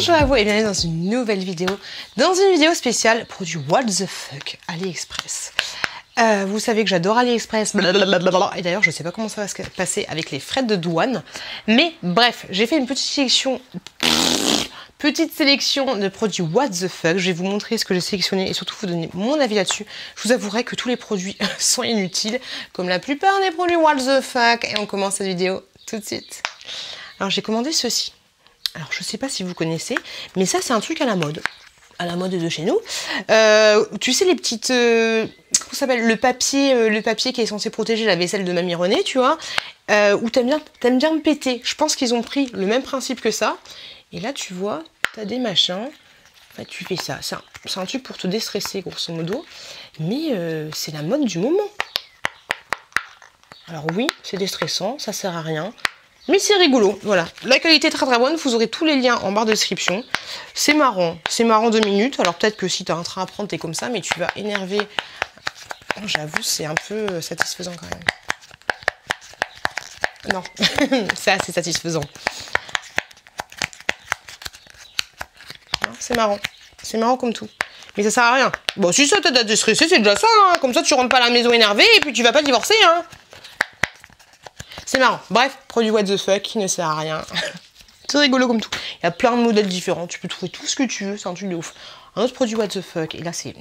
Bonjour à vous et bienvenue dans une nouvelle vidéo. Dans une vidéo spéciale produit What the fuck AliExpress. Vous savez que j'adore AliExpress, blablabla, et d'ailleurs je sais pas comment ça va se passer avec les frais de douane. Mais bref, j'ai fait une petite sélection de produits What the fuck. Je vais vous montrer ce que j'ai sélectionné et surtout vous donner mon avis là-dessus. Je vous avouerai que tous les produits sont inutiles, comme la plupart des produits What the fuck. Et on commence cette vidéo tout de suite. Alors j'ai commandé ceci. Alors je sais pas si vous connaissez, mais ça c'est un truc à la mode de chez nous. Tu sais les petites, comment ça s'appelle, le papier qui est censé protéger la vaisselle de Mamie Renée, tu vois, où t'aimes bien me péter. Je pense qu'ils ont pris le même principe que ça. Et là tu vois, t'as des machins. En fait, tu fais ça. C'est un truc pour te déstresser grosso modo, mais c'est la mode du moment. Alors oui, c'est déstressant, ça sert à rien. Mais c'est rigolo, voilà. La qualité est très très bonne, vous aurez tous les liens en barre de description. C'est marrant 2 minutes. Alors peut-être que si tu as un train à prendre, t'es comme ça, mais tu vas énerver. Oh, j'avoue, c'est un peu satisfaisant quand même. Non, c'est assez satisfaisant. C'est marrant comme tout. Mais ça sert à rien. Bon, si ça t'a déstressé, c'est déjà ça, hein. Comme ça, tu rentres pas à la maison énervé et puis tu vas pas divorcer, hein. C'est marrant. Bref, produit What the fuck qui ne sert à rien. C'est rigolo comme tout. Il y a plein de modèles différents. Tu peux trouver tout ce que tu veux. C'est un truc de ouf. Un autre produit What the fuck. Et là, c'est...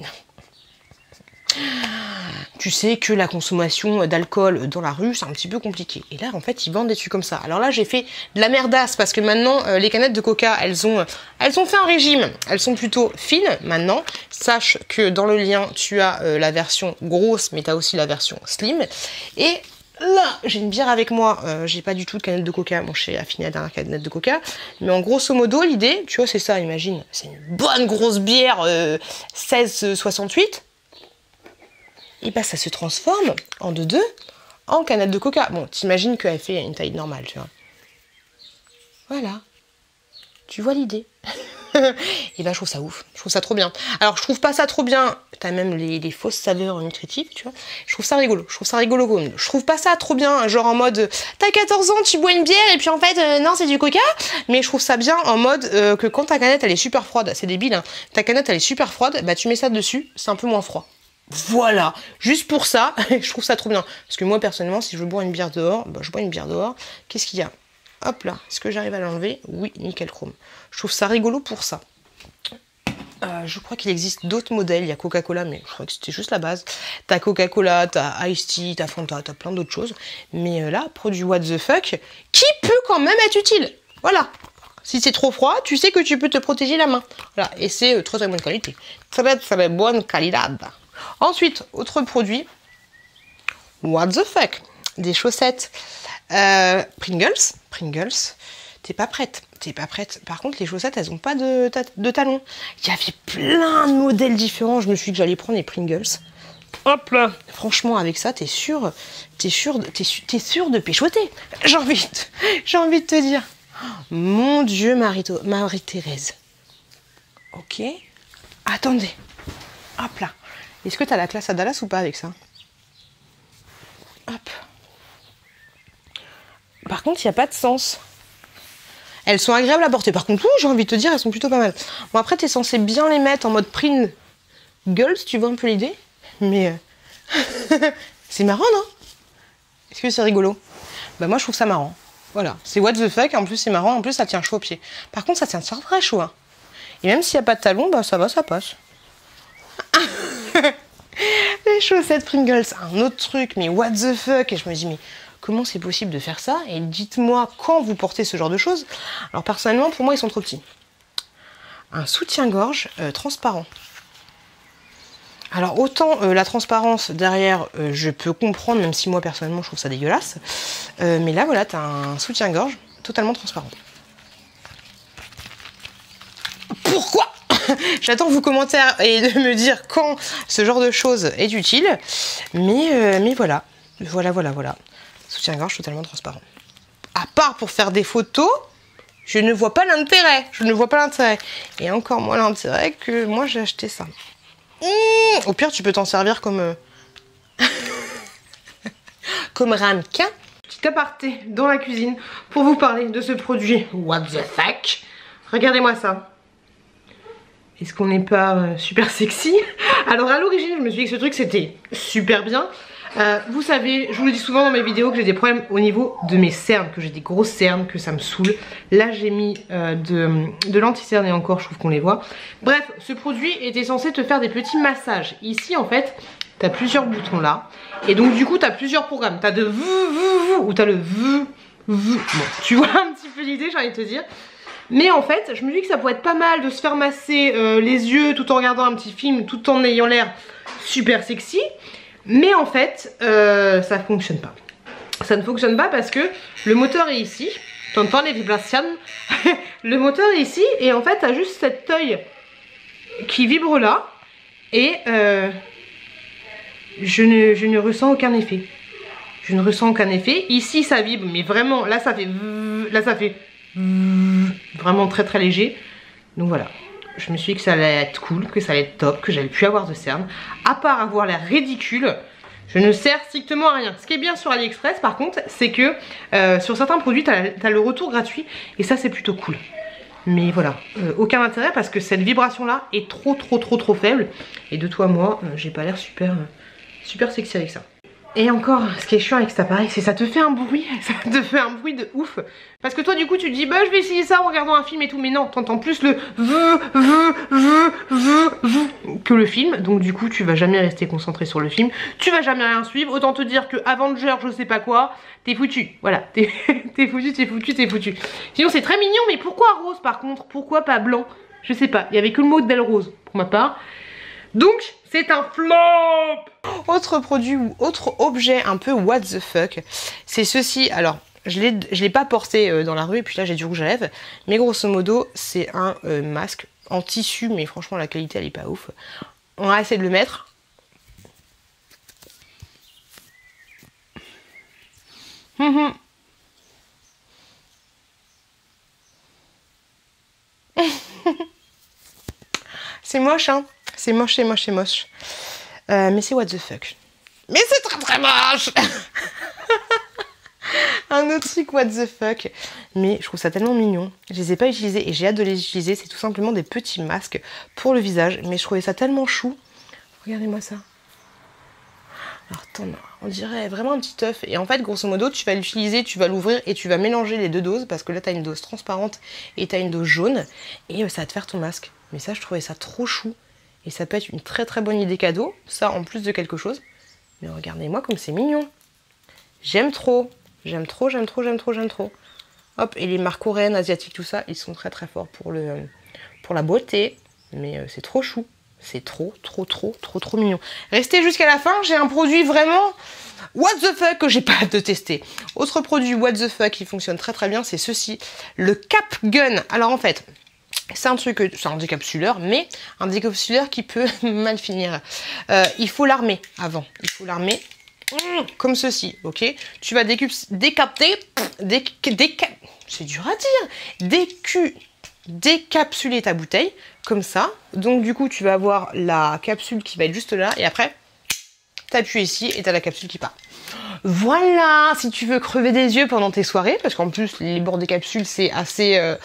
Tu sais que la consommation d'alcool dans la rue, c'est un petit peu compliqué. Et là, en fait, ils vendent des trucs comme ça. Alors là, j'ai fait de la merdasse parce que maintenant, les canettes de coca, elles ont fait un régime. Elles sont plutôt fines maintenant. Sache que dans le lien, tu as la version grosse, mais tu as aussi la version slim. Et... là, j'ai une bière avec moi, j'ai pas du tout de canette de coca, bon je sais affiner la dernière canette de coca, mais en grosso modo l'idée, tu vois c'est ça, imagine, c'est une bonne grosse bière 16,68, et bah ça se transforme en 2,2 en canette de coca. Bon, t'imagines qu'elle fait une taille normale, tu vois. Voilà, tu vois l'idée. Et ben je trouve ça ouf, je trouve ça trop bien. Alors je trouve pas ça trop bien, t'as même les fausses saveurs nutritives, tu vois. Je trouve ça rigolo, je trouve pas ça trop bien, genre en mode t'as 14 ans, tu bois une bière et puis en fait non c'est du coca. Mais je trouve ça bien en mode que quand ta canette elle est super froide, c'est débile hein, ta canette elle est super froide, bah tu mets ça dessus, c'est un peu moins froid. Voilà, juste pour ça, je trouve ça trop bien. Parce que moi personnellement si je veux boire une bière dehors, bah je bois une bière dehors, qu'est-ce qu'il y a? Hop là, est-ce que j'arrive à l'enlever? Oui, nickel chrome. Je trouve ça rigolo pour ça. Je crois qu'il existe d'autres modèles. Il y a Coca-Cola, mais je crois que c'était juste la base. T'as Coca-Cola, t'as Ice Tea, t'as Fanta, t'as plein d'autres choses. Mais là, produit What the fuck, qui peut quand même être utile. Voilà. Si c'est trop froid, tu sais que tu peux te protéger la main. Voilà. Et c'est très très bonne qualité. Très bonne qualité. Ensuite, autre produit. What the fuck. Des chaussettes. Pringles, t'es pas prête. Par contre, les chaussettes, elles ont pas de talons. Il y avait plein de modèles différents. Je me suis dit que j'allais prendre les Pringles. Hop là. Franchement, avec ça, t'es sûr de péchoter. J'ai envie de te dire. Mon Dieu, Marie-Thérèse. Ok. Attendez. Hop là. Est-ce que t'as la classe à Dallas ou pas avec ça? Hop. Par contre, il n'y a pas de sens. Elles sont agréables à porter. Par contre, j'ai envie de te dire, elles sont plutôt pas mal. Bon, après, tu es censé bien les mettre en mode Pringles, tu vois un peu l'idée. Mais c'est marrant, non? Est-ce que c'est rigolo? Bah moi, je trouve ça marrant. Voilà, c'est what the fuck. En plus, c'est marrant. En plus, ça tient chaud au pied. Par contre, ça tient très chaud. Hein. Et même s'il n'y a pas de talons, bah ça va, ça passe. Les chaussettes Pringles, un autre truc. Mais what the fuck? Et je me dis, mais... comment c'est possible de faire ça? Et dites-moi quand vous portez ce genre de choses. Alors personnellement, pour moi, ils sont trop petits. Un soutien-gorge transparent. Alors autant la transparence derrière, je peux comprendre, même si moi personnellement, je trouve ça dégueulasse. Mais là, voilà, tu as un soutien-gorge totalement transparent. Pourquoi? J'attends vos commentaires et de me dire quand ce genre de choses est utile. Mais voilà. Voilà. Soutien-gorge totalement transparent. À part pour faire des photos, je ne vois pas l'intérêt. Et encore moins l'intérêt que moi j'ai acheté ça. Au pire, tu peux t'en servir comme... comme ramequin. Petit aparté dans la cuisine pour vous parler de ce produit What the fuck. Regardez-moi ça. Est-ce qu'on n'est pas super sexy? Alors à l'origine je me suis dit que ce truc c'était super bien. Vous savez, je vous le dis souvent dans mes vidéos que j'ai des problèmes au niveau de mes cernes, que j'ai des grosses cernes, que ça me saoule. Là j'ai mis de l'anti-cerne et encore je trouve qu'on les voit. Bref, ce produit était censé te faire des petits massages. Ici en fait, t'as plusieurs boutons là. Et donc du coup t'as plusieurs programmes. T'as de ou t'as le bon, tu vois un petit peu l'idée, j'ai envie de te dire. Mais en fait, je me dis que ça pourrait être pas mal de se faire masser les yeux tout en regardant un petit film, tout en ayant l'air super sexy. Mais en fait, ça fonctionne pas. Ça ne fonctionne pas parce que le moteur est ici. T'entends les vibrations? Le moteur est ici et en fait, t'as juste cet œil qui vibre là. Et je ne ressens aucun effet. Je ne ressens aucun effet. Ici, ça vibre, mais vraiment, là, ça fait... Là, ça fait... Vraiment très très léger. Donc voilà. Je me suis dit que ça allait être cool, que ça allait être top, que j'allais plus avoir de cernes. À part avoir l'air ridicule, je ne sers strictement à rien. Ce qui est bien sur AliExpress par contre, c'est que sur certains produits, t'as le retour gratuit. Et ça c'est plutôt cool. Mais voilà, aucun intérêt parce que cette vibration là est trop faible. Et de toi moi, j'ai pas l'air super sexy avec ça. Et encore, ce qui est chiant avec cet appareil, c'est ça te fait un bruit, de ouf. Parce que toi du coup tu te dis bah je vais essayer ça en regardant un film et tout, mais non, t'entends plus le que le film, donc du coup tu vas jamais rester concentré sur le film, tu vas jamais rien suivre, autant te dire que Avenger je sais pas quoi, t'es foutu, voilà, t'es foutu. Sinon c'est très mignon, mais pourquoi rose par contre, pourquoi pas blanc? Je sais pas, il y avait que le mot de rose pour ma part. Donc, c'est un flop! Autre produit ou autre objet un peu what the fuck, c'est ceci. Alors, je l'ai pas porté dans la rue et puis là j'ai du rouge à lèvres. Mais grosso modo, c'est un masque en tissu, mais franchement la qualité elle est pas ouf. On va essayer de le mettre. C'est moche hein. C'est moche. Mais c'est what the fuck. Mais c'est très moche. Un autre truc what the fuck. Mais je trouve ça tellement mignon. Je les ai pas utilisés et j'ai hâte de les utiliser. C'est tout simplement des petits masques pour le visage. Mais je trouvais ça tellement chou. Regardez-moi ça. Alors attends, on dirait vraiment un petit œuf. Et en fait, grosso modo, tu vas l'utiliser, tu vas l'ouvrir et tu vas mélanger les deux doses. Parce que là, tu as une dose transparente et tu as une dose jaune. Et ça va te faire ton masque. Mais ça, je trouvais ça trop chou. Et ça peut être une très bonne idée cadeau. Ça, en plus de quelque chose. Mais regardez-moi comme c'est mignon. J'aime trop. J'aime trop. Hop, et les marques coréennes, asiatiques, tout ça, ils sont très forts pour la beauté. Mais c'est trop chou. C'est trop mignon. Restez jusqu'à la fin, j'ai un produit vraiment what the fuck que j'ai pas hâte de tester. Autre produit what the fuck qui fonctionne très bien, c'est ceci, le Cap Gun. Alors en fait, c'est un truc, c'est un décapsuleur, mais un décapsuleur qui peut mal finir. Il faut l'armer avant. Il faut l'armer comme ceci, ok? Tu vas décapter, c'est dur à dire, décapsuler ta bouteille comme ça. Donc du coup tu vas avoir la capsule qui va être juste là et après t'appuies ici et t'as la capsule qui part. Voilà, si tu veux crever des yeux pendant tes soirées, parce qu'en plus les bords des capsules c'est assez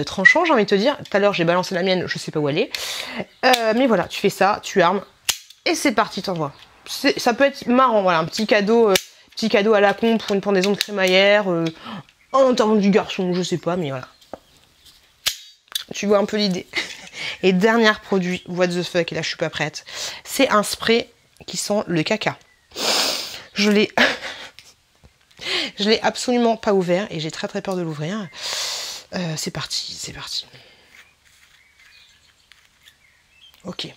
tranchant, j'ai envie de te dire. Tout à l'heure j'ai balancé la mienne, je sais pas où elle est. Mais voilà, tu fais ça, tu armes et c'est parti, t'envoies. Ça peut être marrant, voilà, un petit cadeau à la con pour une pendaison de crémaillère, en termes du garçon, je sais pas, mais voilà. Tu vois un peu l'idée. Et dernier produit, what the fuck, et là je suis pas prête, c'est un spray qui sent le caca. Je l'ai absolument pas ouvert et j'ai très peur de l'ouvrir. C'est parti. Ok.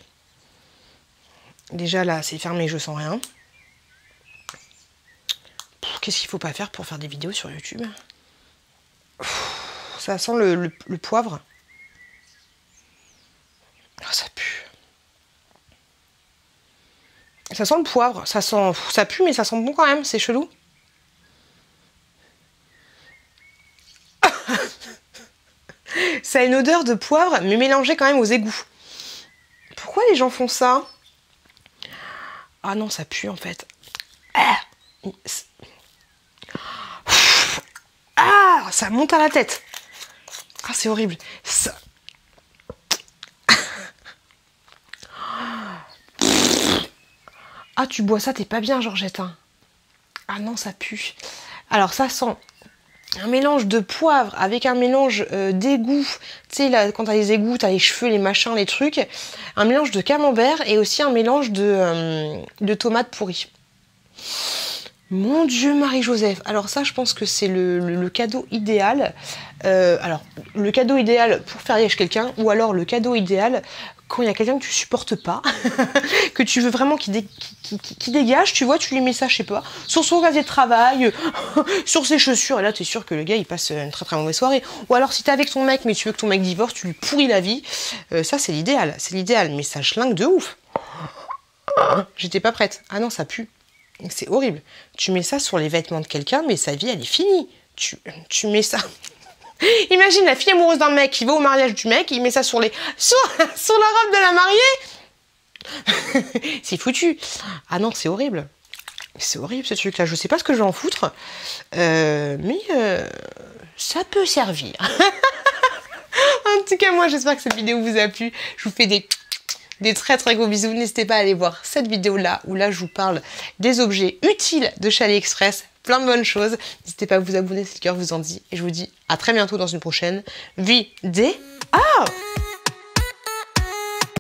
Déjà là c'est fermé, je sens rien. Qu'est-ce qu'il faut pas faire pour faire des vidéos sur YouTube? Ça sent le poivre. Oh, ça pue. Ça sent le poivre. Ça pue mais ça sent bon quand même, c'est chelou. Ça a une odeur de poivre mais mélangée quand même aux égouts. Pourquoi les gens font ça? Ah non, ça pue en fait. Ah, ça monte à la tête. Ah, c'est horrible. Ça... Ah, tu bois ça, t'es pas bien, Georgette. Hein. Ah non, ça pue. Alors, ça sent un mélange de poivre avec un mélange d'égout. Tu sais, là, quand t'as les égouts, t'as les cheveux, les machins, les trucs. Un mélange de camembert et aussi un mélange de tomates pourries. Mon Dieu, Marie-Joseph. Alors ça, je pense que c'est le cadeau idéal. Alors, le cadeau idéal pour faire riche quelqu'un, ou alors le cadeau idéal quand il y a quelqu'un que tu supportes pas, que tu veux vraiment qui dégage, tu vois, tu lui mets ça, je sais pas, sur son casier de travail, sur ses chaussures, et là, t'es sûr que le gars, il passe une très très mauvaise soirée. Ou alors, si t'es avec ton mec, mais tu veux que ton mec divorce, tu lui pourris la vie. Ça, c'est l'idéal, mais ça schlingue de ouf. J'étais pas prête. Ah non, ça pue. C'est horrible. Tu mets ça sur les vêtements de quelqu'un, mais sa vie, elle est finie. Tu mets ça... Imagine la fille amoureuse d'un mec qui va au mariage du mec, il met ça sur la robe de la mariée. C'est foutu. Ah non, c'est horrible. C'est horrible ce truc-là. Je sais pas ce que je vais en foutre. Mais ça peut servir. En tout cas, moi, j'espère que cette vidéo vous a plu. Je vous fais des très très gros bisous. N'hésitez pas à aller voir cette vidéo-là, où là, je vous parle des objets utiles de chez AliExpress. Plein de bonnes choses. N'hésitez pas à vous abonner si le cœur vous en dit. Et je vous dis à très bientôt dans une prochaine vidéo. Ah!